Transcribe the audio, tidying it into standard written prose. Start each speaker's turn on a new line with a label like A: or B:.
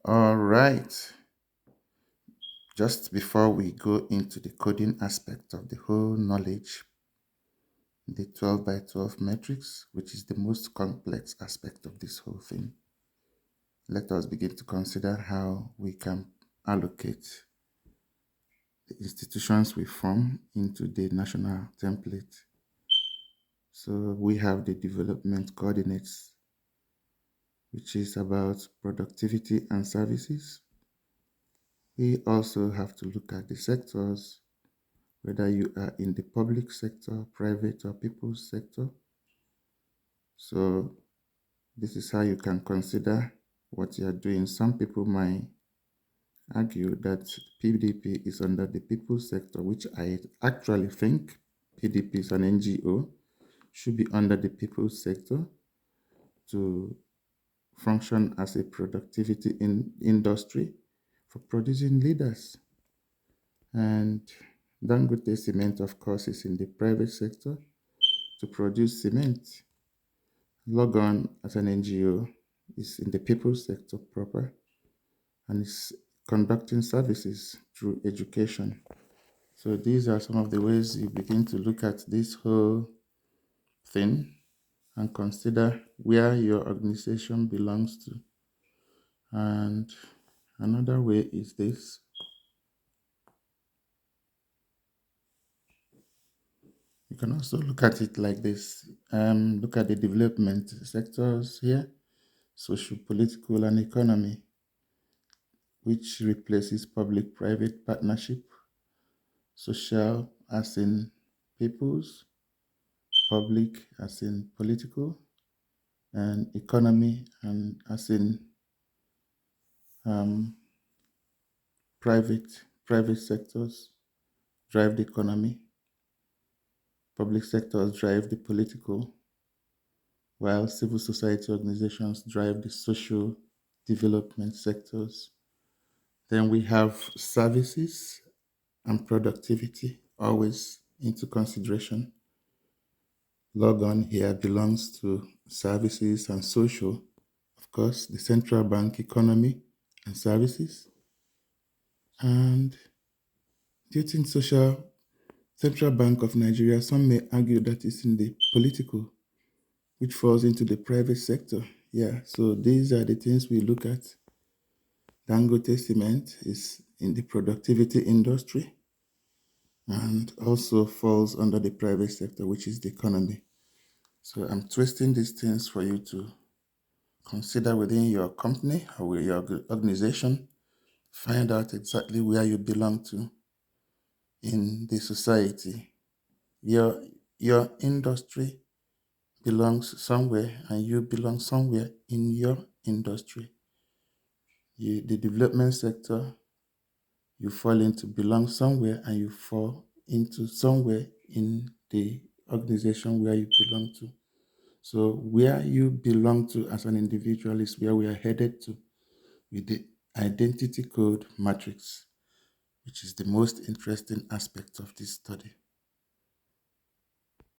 A: All right. Just before we go into the coding aspect of the whole knowledge, the 12 by 12 matrix, which is the most complex aspect of this whole thing, let us begin to consider how we can allocate the institutions we form into the national template. So we have the development coordinates, which is about productivity and services. We also have to look at the sectors, whether you are in the public sector, private, or people's sector. So this is how you can consider what you are doing. Some people might argue that PDP is under the people's sector, which I actually think PDP is an NGO, should be under the people's sector to function as a productivity industry for producing leaders. And Dangote Cement, of course, is in the private sector to produce cement. Logon, as an NGO, is in the people's sector proper and is conducting services through education. So these are some of the ways you begin to look at this whole thing and consider where your organization belongs to. And another way is this. You can also look at it like this. Look at the development sectors here, social, political, and economy, which replaces public-private partnership. Social as in people's, public as in political, and economy and as in um, private sectors drive the economy, public sectors drive the political, while civil society organizations drive the social development sectors. Then we have services and productivity always into consideration. Log on here belongs to services and social, of course, the central bank economy and services. And do you think Central Bank of Nigeria, some may argue that it's in the political, which falls into the private sector. Yeah, so these are the things we look at. Dangote Cement is in the productivity industry and also falls under the private sector, which is the economy. So I'm twisting these things for you to consider within your company or with your organization. Find out exactly where you belong to in the society. Your industry belongs somewhere and you belong somewhere in your industry. The development sector, you fall into belong somewhere and you fall into somewhere in the organization where you belong to. So where you belong to as an individual is where we are headed to with the identity code matrix, which is the most interesting aspect of this study.